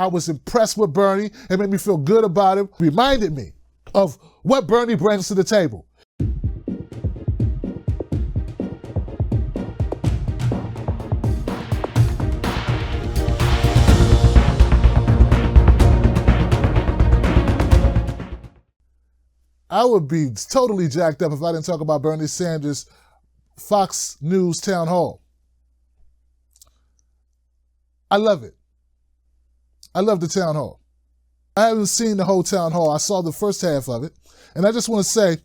I was impressed with Bernie. It made me feel good about him. Reminded me of what Bernie brings to the table. I would be totally jacked up if I didn't talk about Bernie Sanders' Fox News town hall. I love it. I love the town hall. I haven't seen the whole town hall. I saw the first half of it. And I just want to say,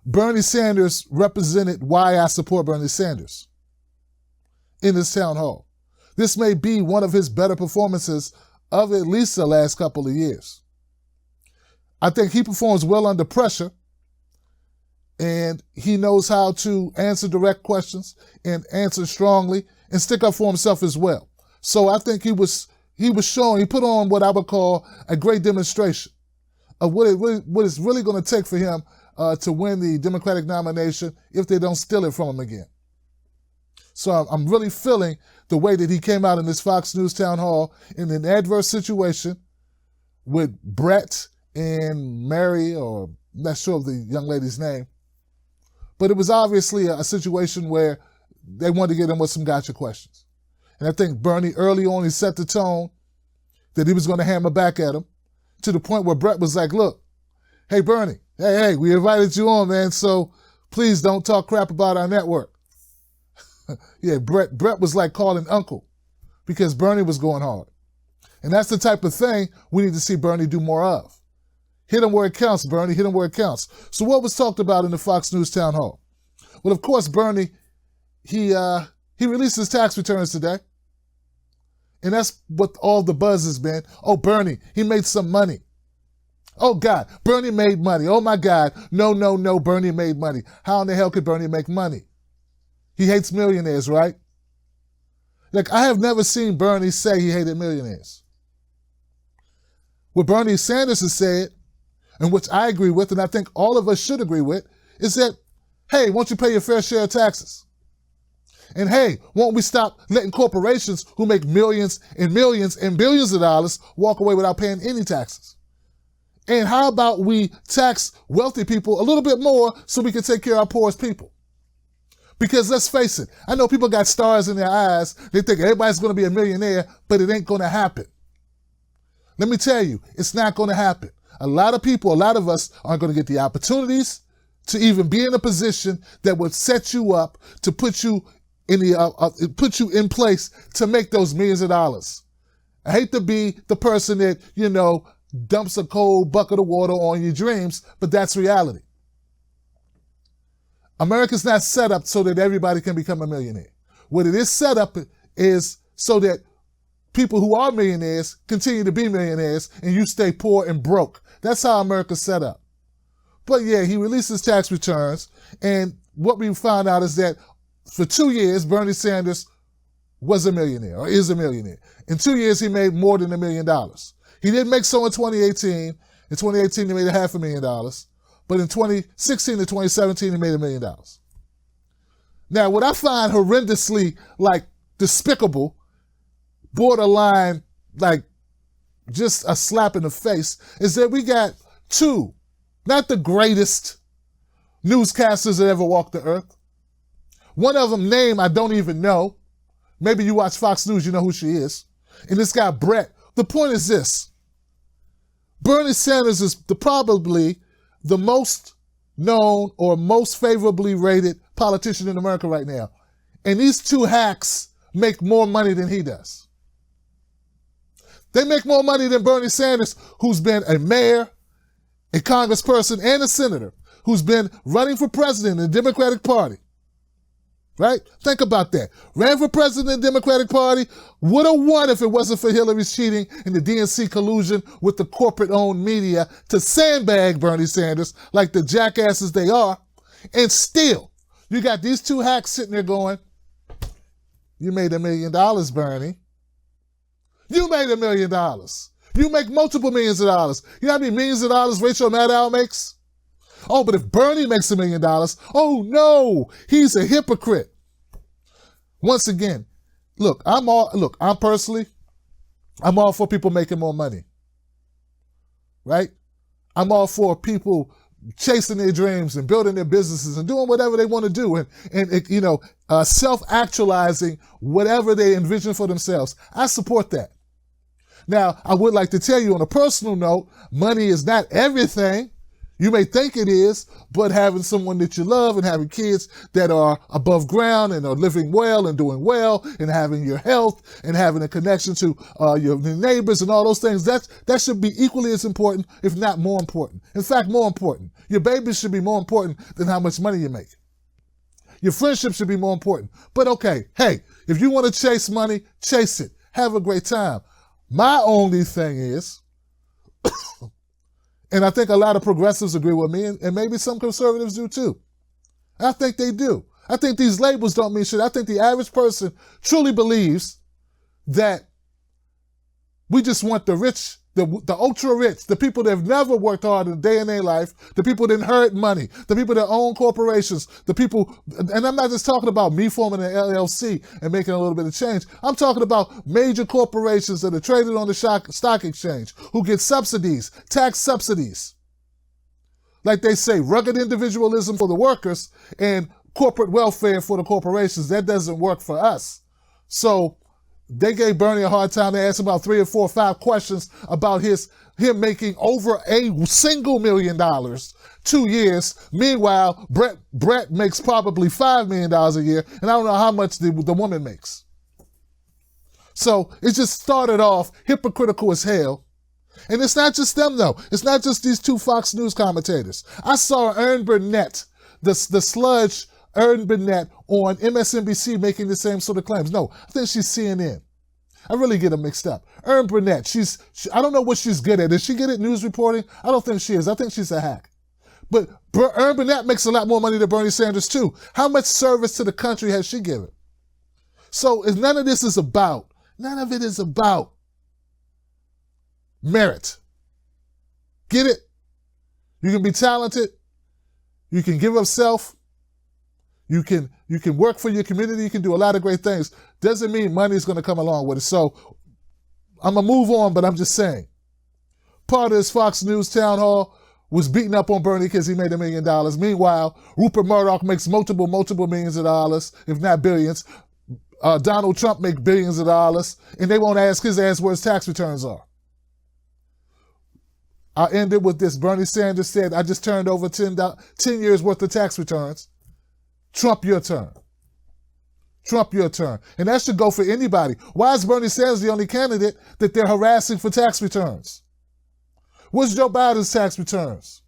Bernie Sanders represented why I support Bernie Sanders in this town hall. This may be one of his better performances of at least the last couple of years. I think he performs well under pressure, and he knows how to answer direct questions and answer strongly and stick up for himself as well. So I think he was showing, he put on what I would call a great demonstration of what it's really going to take for him to win the Democratic nomination if they don't steal it from him again. So I'm really feeling the way that he came out in this Fox News town hall in an adverse situation with Brett and Mary, or I'm not sure of the young lady's name, but it was obviously a situation where they wanted to get him with some gotcha questions. And I think Bernie early on, he set the tone that he was going to hammer back at him to the point where Brett was like, look, hey, Bernie, hey, we invited you on, man, so please don't talk crap about our network. Yeah, Brett was like calling uncle because Bernie was going hard. And that's the type of thing we need to see Bernie do more of. Hit him where it counts, Bernie. Hit him where it counts. So what was talked about in the Fox News town hall? Well, of course, Bernie, he released his tax returns today. And that's what all the buzz has been. Oh, Bernie, he made some money. Oh, God, Bernie made money. Oh, my God. No, Bernie made money. How in the hell could Bernie make money? He hates millionaires, right? Like, I have never seen Bernie say he hated millionaires. What Bernie Sanders has said, and which I agree with, and I think all of us should agree with, is that, hey, won't you pay your fair share of taxes? And hey, won't we stop letting corporations who make millions and millions and billions of dollars walk away without paying any taxes? And how about we tax wealthy people a little bit more so we can take care of our poorest people? Because let's face it, I know people got stars in their eyes. They think everybody's going to be a millionaire, but it ain't going to happen. Let me tell you, it's not going to happen. A lot of people, a lot of us aren't going to get the opportunities to even be in a position that would set you up to put you in place to make those millions of dollars. I hate to be the person that, dumps a cold bucket of water on your dreams, but that's reality. America's not set up so that everybody can become a millionaire. What it is set up is so that people who are millionaires continue to be millionaires and you stay poor and broke. That's how America's set up. But yeah, he released his tax returns, and what we found out is that for 2 years, Bernie Sanders was a millionaire, or is a millionaire. In 2 years, he made more than $1 million. He didn't make so in 2018. In 2018, he made $500,000. But in 2016 to 2017, he made $1 million. Now, what I find horrendously, despicable, borderline, just a slap in the face, is that we got two, not the greatest newscasters that ever walked the earth. One of them, name I don't even know. Maybe you watch Fox News, you know who she is. And this guy, Brett. The point is this. Bernie Sanders is probably the most known or most favorably rated politician in America right now. And these two hacks make more money than he does. They make more money than Bernie Sanders, who's been a mayor, a congressperson, and a senator, who's been running for president in the Democratic Party. Right? Think about that. Ran for president in the Democratic Party, would have won if it wasn't for Hillary's cheating and the DNC collusion with the corporate-owned media to sandbag Bernie Sanders like the jackasses they are. And still, you got these two hacks sitting there going, you made $1 million, Bernie. You made $1 million. You make multiple millions of dollars. You know how many millions of dollars Rachel Maddow makes? Oh, but if Bernie makes $1 million, oh no, he's a hypocrite. Once again, I'm personally, I'm all for people making more money, right? I'm all for people chasing their dreams and building their businesses and doing whatever they want to do and self-actualizing whatever they envision for themselves. I support that. Now, I would like to tell you on a personal note, money is not everything. You may think it is, but having someone that you love and having kids that are above ground and are living well and doing well and having your health and having a connection to your neighbors and all those things, that should be equally as important, if not more important. In fact, more important. Your babies should be more important than how much money you make. Your friendship should be more important. But okay, hey, if you want to chase money, chase it. Have a great time. My only thing is, and I think a lot of progressives agree with me, and maybe some conservatives do too. I think they do. I think these labels don't mean shit. I think the average person truly believes that we just want the rich, the ultra rich, the people that have never worked hard in a day in their life, the people that inherit money, the people that own corporations, the people, and I'm not just talking about me forming an LLC and making a little bit of change. I'm talking about major corporations that are traded on the stock exchange who get subsidies, tax subsidies. Like they say, rugged individualism for the workers and corporate welfare for the corporations. That doesn't work for us. So they gave Bernie a hard time. They asked him about 3 or 4 or 5 questions about him making over $1 million 2 years. Meanwhile, Brett makes probably $5 million a year, and I don't know how much the woman makes. So it just started off hypocritical as hell. And it's not just them, though. It's not just these 2 Fox News commentators. I saw Erin Burnett, the sludge Erin Burnett on MSNBC making the same sort of claims. No, I think she's CNN. I really get them mixed up. Erin Burnett, I don't know what she's good at. Is she good at news reporting? I don't think she is. I think she's a hack. But Erin Burnett makes a lot more money than Bernie Sanders, too. How much service to the country has she given? So none of it is about merit. Get it? You can be talented. You can give up self. You can work for your community. You can do a lot of great things. Doesn't mean money is going to come along with it. So I'm going to move on, but I'm just saying. Part of this Fox News town hall was beating up on Bernie because he made $1 million. Meanwhile, Rupert Murdoch makes multiple millions of dollars, if not billions. Donald Trump makes billions of dollars, and they won't ask his ass where his tax returns are. I ended with this. Bernie Sanders said, I just turned over 10 years worth of tax returns. Trump, your turn. Trump, your turn. And that should go for anybody. Why is Bernie Sanders the only candidate that they're harassing for tax returns? What's Joe Biden's tax returns?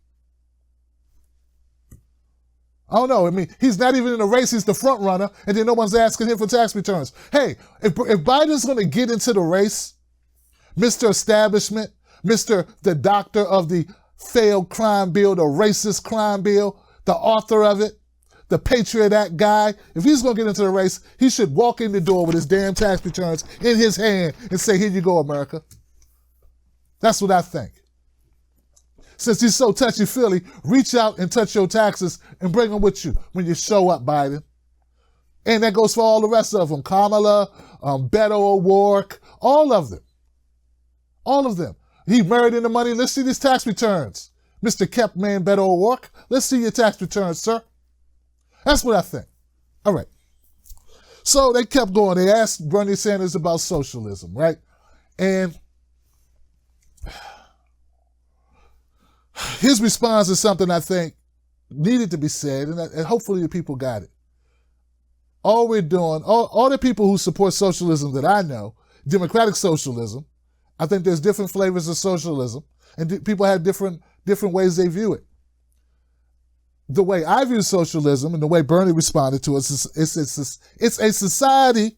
I don't know. I mean, he's not even in the race. He's the front runner, and then no one's asking him for tax returns. Hey, if Biden's going to get into the race, Mr. Establishment, Mr. the doctor of the failed crime bill, the racist crime bill, the author of it, the Patriot Act guy, if he's going to get into the race, he should walk in the door with his damn tax returns in his hand and say, here you go, America. That's what I think. Since he's so touchy-feely, reach out and touch your taxes and bring them with you when you show up, Biden. And that goes for all the rest of them. Kamala, Beto O'Rourke, all of them. All of them. He married into money. Let's see these tax returns. Mr. Kept Man Beto O'Rourke, let's see your tax returns, sir. That's what I think. All right. So they kept going. They asked Bernie Sanders about socialism, right? And his response is something I think needed to be said, and hopefully the people got it. All we're doing, all the people who support socialism that I know, democratic socialism, I think there's different flavors of socialism, and people have different ways they view it. The way I view socialism and the way Bernie responded to it is it's a society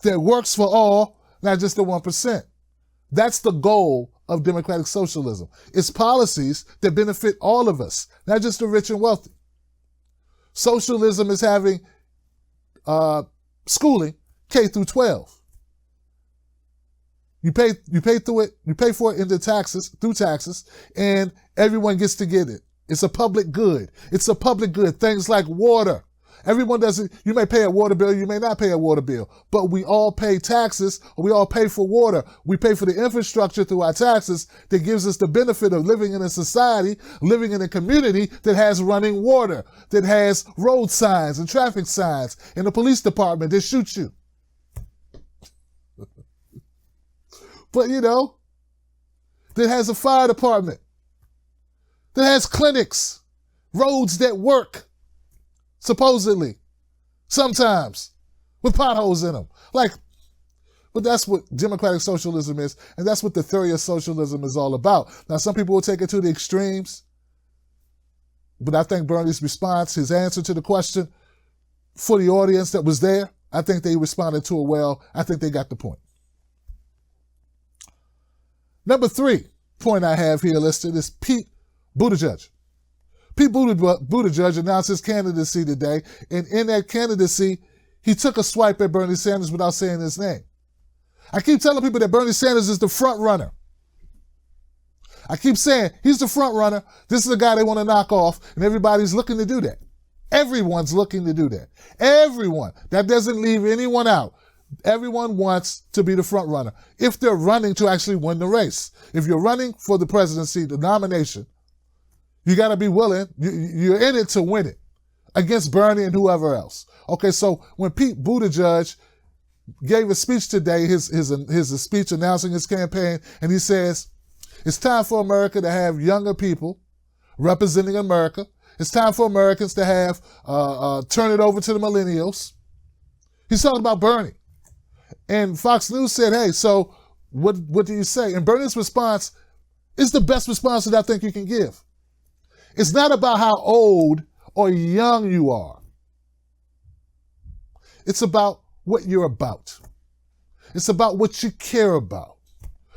that works for all, not just the 1%. That's the goal of democratic socialism. It's policies that benefit all of us, not just the rich and wealthy. Socialism is having schooling K through 12. You pay for it through taxes, and everyone gets to get it. It's a public good. It's a public good. Things like water Everyone doesn't, you may pay a water bill, you may not pay a water bill, but we all pay taxes, or we all pay for water. We pay for the infrastructure through our taxes that gives us the benefit of living in a society, living in a community that has running water, that has road signs and traffic signs, and a police department that shoots you. But that has a fire department, that has clinics, roads that work, supposedly, sometimes, with potholes in them. But that's what democratic socialism is, and that's what the theory of socialism is all about. Now, some people will take it to the extremes, but I think Bernie's response, his answer to the question for the audience that was there, I think they responded to it well. I think they got the point. Number 3 point I have here listed is Pete Buttigieg. Pete Buttigieg announced his candidacy today, and in that candidacy, he took a swipe at Bernie Sanders without saying his name. I keep telling people that Bernie Sanders is the front runner. I keep saying he's the front runner. This is the guy they want to knock off, and everybody's looking to do that. Everyone's looking to do that. Everyone. That doesn't leave anyone out. Everyone wants to be the front runner if they're running to actually win the race. If you're running for the presidency, the nomination, you got to be willing. You're in it to win it against Bernie and whoever else. Okay, so when Pete Buttigieg gave a speech today, his speech announcing his campaign, and he says, it's time for America to have younger people representing America. It's time for Americans to have turn it over to the millennials. He's talking about Bernie. And Fox News said, hey, so what do you say? And Bernie's response is the best response that I think you can give. It's not about how old or young you are. It's about what you're about. It's about what you care about.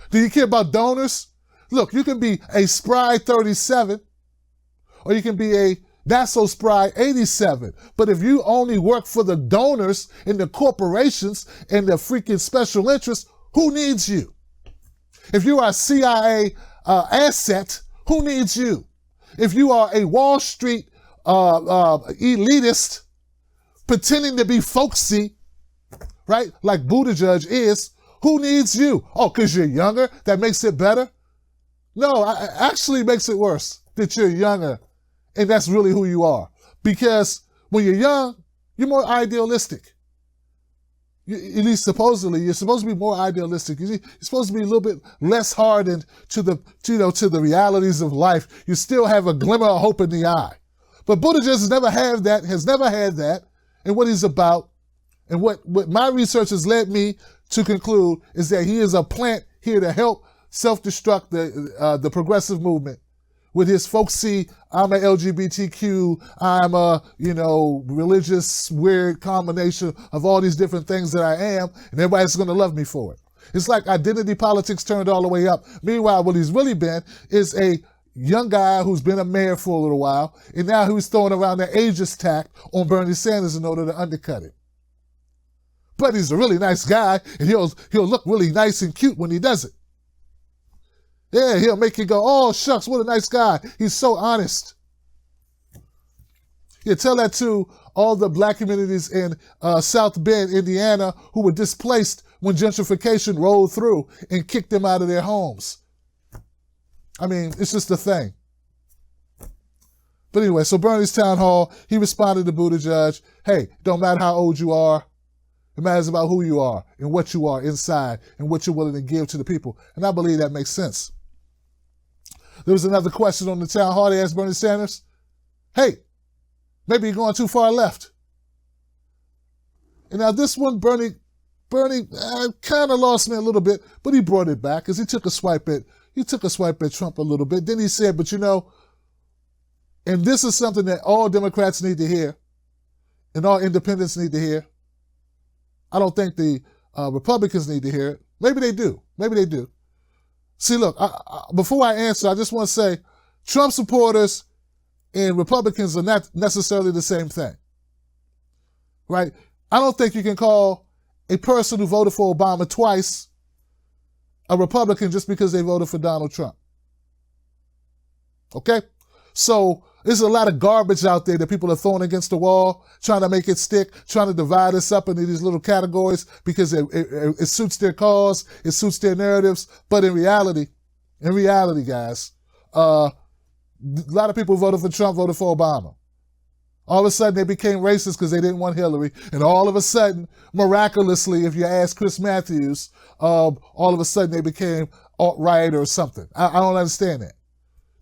Do you care about donors? Look, you can be a spry 37, or you can be a not so spry 87. But if you only work for the donors and the corporations and the freaking special interests, who needs you? If you are a CIA asset, who needs you? If you are a Wall Street elitist pretending to be folksy, right, like Buttigieg is, who needs you? Oh, because you're younger? That makes it better? No, it actually makes it worse that you're younger, and that's really who you are. Because when you're young, you're more idealistic. At least supposedly, you're supposed to be more idealistic. You're supposed to be a little bit less hardened to the realities of life. You still have a glimmer of hope in the eye. But Buttigieg has never had that, and what he's about, and what my research has led me to conclude is that he is a plant here to help self-destruct the progressive movement with his folksy, I'm a LGBTQ, I'm a, religious, weird combination of all these different things that I am, and everybody's going to love me for it. It's like identity politics turned all the way up. Meanwhile, what he's really been is a young guy who's been a mayor for a little while, and now he's throwing around the ageist tack on Bernie Sanders in order to undercut it. But he's a really nice guy, and he'll look really nice and cute when he does it. Yeah, he'll make you go, oh, shucks, what a nice guy. He's so honest. Yeah, tell that to all the black communities in South Bend, Indiana, who were displaced when gentrification rolled through and kicked them out of their homes. I mean, it's just a thing. But anyway, so Bernie's town hall, he responded to Buttigieg, hey, don't matter how old you are, it matters about who you are and what you are inside and what you're willing to give to the people. And I believe that makes sense. There was another question on the town hall. They asked Bernie Sanders, hey, maybe you're going too far left. And now this one, Bernie kind of lost me a little bit, but he brought it back because he took a swipe at Trump a little bit. Then he said, but and this is something that all Democrats need to hear and all independents need to hear. I don't think the Republicans need to hear it. Maybe they do. See, look, before I answer, I just want to say Trump supporters and Republicans are not necessarily the same thing, right? I don't think you can call a person who voted for Obama twice a Republican just because they voted for Donald Trump. Okay? So there's a lot of garbage out there that people are throwing against the wall, trying to make it stick, trying to divide us up into these little categories because it suits their cause, it suits their narratives. But in reality, guys, a lot of people voted for Trump, voted for Obama. All of a sudden, they became racist because they didn't want Hillary. And all of a sudden, miraculously, if you ask Chris Matthews, all of a sudden they became alt-right or something. I don't understand that.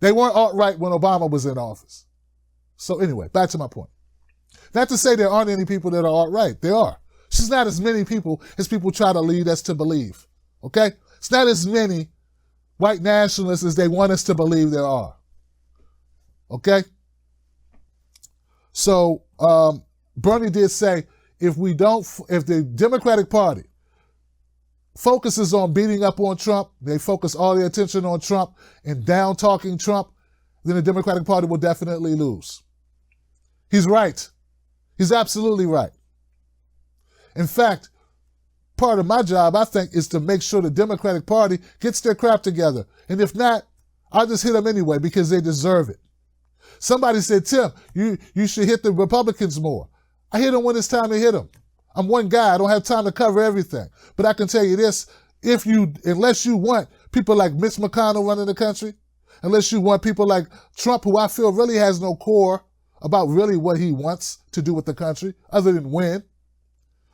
They weren't alt-right when Obama was in office. So anyway, back to my point. Not to say there aren't any people that are alt-right. There are. It's just not as many people as people try to lead us to believe. Okay? It's not as many white nationalists as they want us to believe there are. Okay? So Bernie did say, if the Democratic Party focuses on beating up on Trump, they focus all their attention on Trump and down-talking Trump, then the Democratic Party will definitely lose. He's right. He's absolutely right. In fact, part of my job, I think, is to make sure the Democratic Party gets their crap together. And if not, I'll just hit them anyway because they deserve it. Somebody said, Tim, you should hit the Republicans more. I hit them when it's time to hit them. I'm one guy. I don't have time to cover everything. But I can tell you this, unless you want people like Mitch McConnell running the country, unless you want people like Trump, who I feel really has no core about really what he wants to do with the country other than win.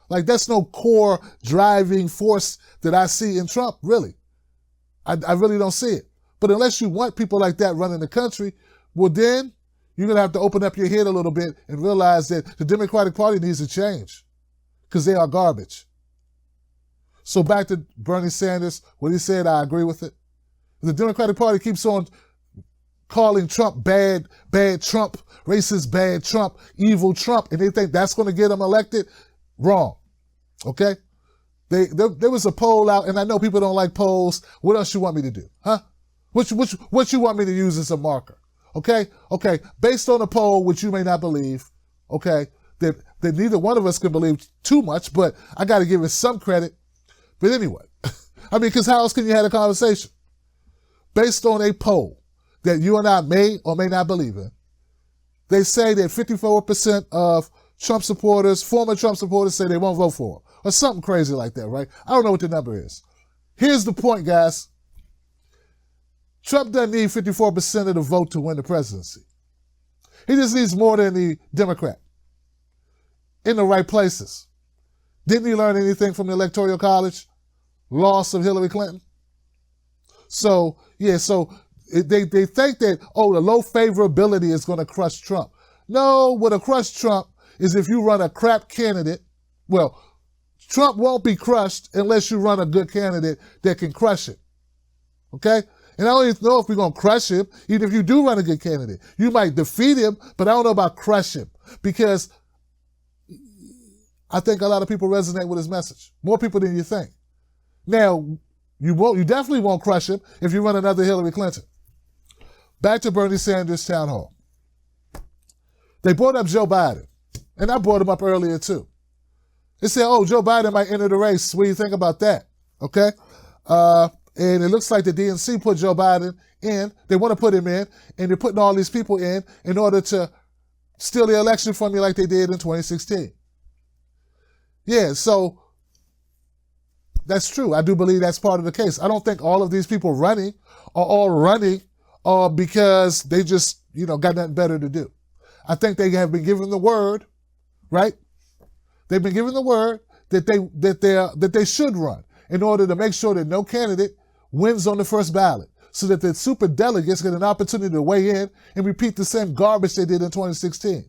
Like, that's no core driving force that I see in Trump, really. I really don't see it. But unless you want people like that running the country, well, then you're going to have to open up your head a little bit and realize that the Democratic Party needs to change because they are garbage. So back to Bernie Sanders, what he said, I agree with it. The Democratic Party keeps on calling Trump bad Trump, racist bad Trump, evil Trump, and they think that's going to get them elected. Wrong. Okay? There was a poll out, and I know people don't like polls. What else you want me to do? Huh? What you want me to use as a marker? Okay? Okay. Based on a poll, which you may not believe, okay, that neither one of us can believe too much, but I got to give it some credit. But anyway, I mean, because how else can you have a conversation? Based on a poll that you and I may or may not believe in, they say that 54% of Trump supporters, former Trump supporters, say they won't vote for him. Or something crazy like that, right? I don't know what the number is. Here's the point, guys. Trump doesn't need 54% of the vote to win the presidency. He just needs more than the Democrat in the right places. Didn't he learn anything from the Electoral College? Loss of Hillary Clinton? So, yeah, they think that, oh, the low favorability is going to crush Trump. No, what'll crush Trump is if you run a crap candidate. Well, Trump won't be crushed unless you run a good candidate that can crush it. Okay? And I don't even know if we're going to crush him, even if you do run a good candidate. You might defeat him, but I don't know about crush him because I think a lot of people resonate with his message. More people than you think. Now, you definitely won't crush him if you run another Hillary Clinton. Back to Bernie Sanders' town hall. They brought up Joe Biden, and I brought him up earlier too. They said, oh, Joe Biden might enter the race. What do you think about that? Okay? And it looks like the DNC put Joe Biden in. They want to put him in, and they're putting all these people in order to steal the election from you like they did in 2016. Yeah, so that's true. I do believe that's part of the case. I don't think all of these people running are all running because they just, got nothing better to do. I think they have been given the word, right? They've been given the word that they should run in order to make sure that no candidate wins on the first ballot so that the super delegates get an opportunity to weigh in and repeat the same garbage they did in 2016.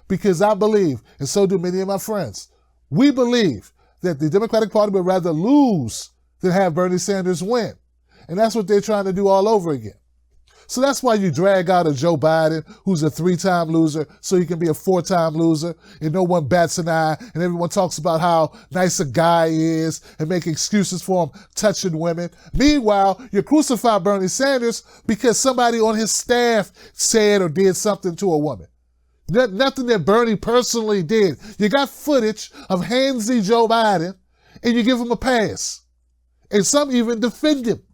Because I believe, and so do many of my friends, we believe that the Democratic Party would rather lose than have Bernie Sanders win. And that's what they're trying to do all over again. So that's why you drag out a Joe Biden, who's a 3-time loser, so he can be a 4-time loser, and no one bats an eye, and everyone talks about how nice a guy he is, and make excuses for him touching women. Meanwhile, you crucify Bernie Sanders because somebody on his staff said or did something to a woman. Nothing that Bernie personally did. You got footage of handsy Joe Biden, and you give him a pass. And some even defend him.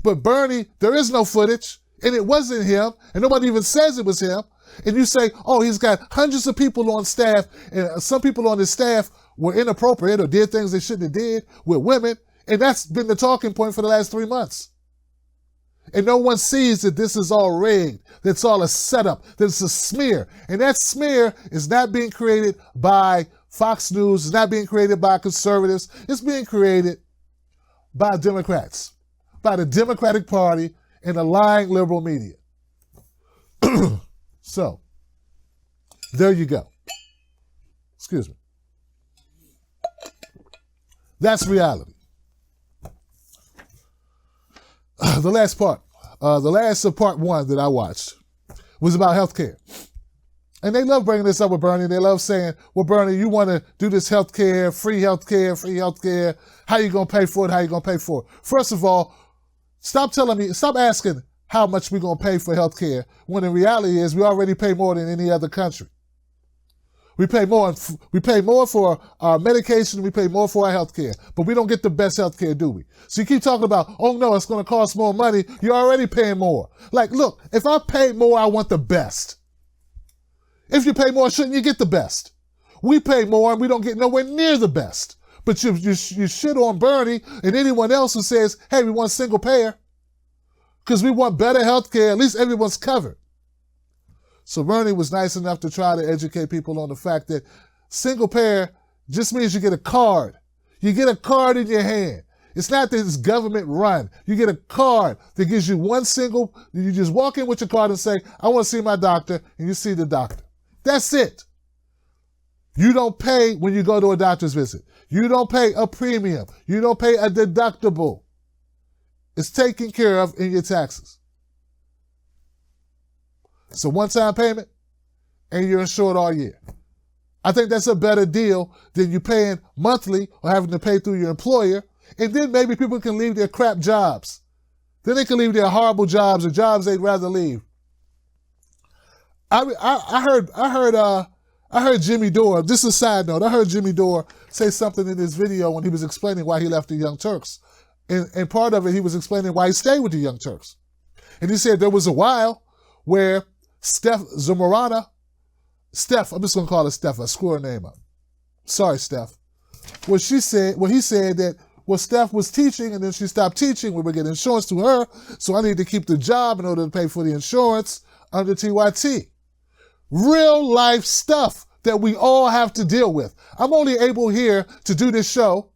But Bernie, there is no footage. and it wasn't him, and nobody even says it was him, and you say, oh, he's got hundreds of people on staff, and some people on his staff were inappropriate or did things they shouldn't have did with women, and that's been the talking point for the last 3 months. And no one sees that this is all rigged, that's all a setup, that it's a smear. And that smear is not being created by Fox News, it's not being created by conservatives, it's being created by Democrats, by the Democratic Party and the lying liberal media. So, there you go. Excuse me. That's reality. The last part, part one that I watched was about healthcare. And they love bringing this up with Bernie. They love saying, well, Bernie, you want to do this healthcare, free healthcare. How you going to pay for it? First of all, stop asking how much we're going to pay for healthcare, when the reality is we already pay more than any other country. We pay more for our medication, we pay more for our healthcare, but we don't get the best healthcare, do we? So you keep talking about, oh no, it's going to cost more money. You're already paying more. Like, look, if I pay more, I want the best. If you pay more, shouldn't you get the best? We pay more and we don't get nowhere near the best. But you shit on Bernie and anyone else who says, hey, we want single payer because we want better healthcare. At least everyone's covered. So Bernie was nice enough to try to educate people on the fact that single payer just means you get a card. You get a card in your hand. It's not that it's government run. You get a card that gives you you just walk in with your card and say, I want to see my doctor, and you see the doctor. That's it. You don't pay when you go to a doctor's visit. You don't pay a premium. You don't pay a deductible. It's taken care of in your taxes. It's a one-time payment, and you're insured all year. I think that's a better deal than you paying monthly or having to pay through your employer, and then maybe people can leave their crap jobs. Then they can leave their horrible jobs or jobs they'd rather leave. I heard Jimmy Dore, this is a side note, I heard Jimmy Dore say something in his video when he was explaining why he left the Young Turks. And part of it, he was explaining why he stayed with the Young Turks. And he said there was a while where Steph Zamorana, I'm just going to call her Steph, I screw her name up. Sorry, Steph. He said that, Steph was teaching and then she stopped teaching. We were getting insurance to her, so I need to keep the job in order to pay for the insurance under TYT. Real life stuff that we all have to deal with. I'm only able here to do this show.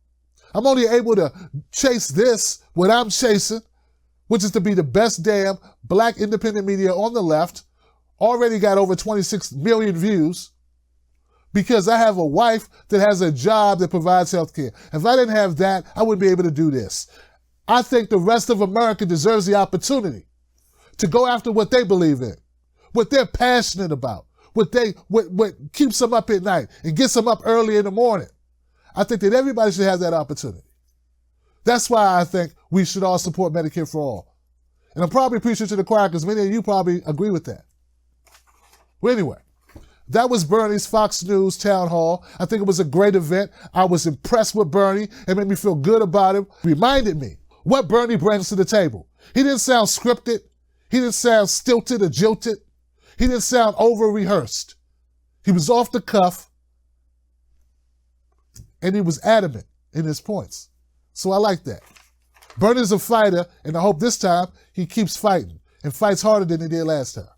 I'm only able to chase this, what I'm chasing, which is to be the best damn black independent media on the left. Already got over 26 million views because I have a wife that has a job that provides health care. If I didn't have that, I wouldn't be able to do this. I think the rest of America deserves the opportunity to go after what they believe in, what they're passionate about, what keeps them up at night and gets them up early in the morning. I think that everybody should have that opportunity. That's why I think we should all support Medicare for all. And I'm probably preaching to the choir because many of you probably agree with that. Well, anyway, that was Bernie's Fox News town hall. I think it was a great event. I was impressed with Bernie. It made me feel good about him. Reminded me what Bernie brings to the table. He didn't sound scripted. He didn't sound stilted or jilted. He didn't sound over-rehearsed. He was off the cuff, and he was adamant in his points. So I like that. Bernie's a fighter, and I hope this time he keeps fighting and fights harder than he did last time.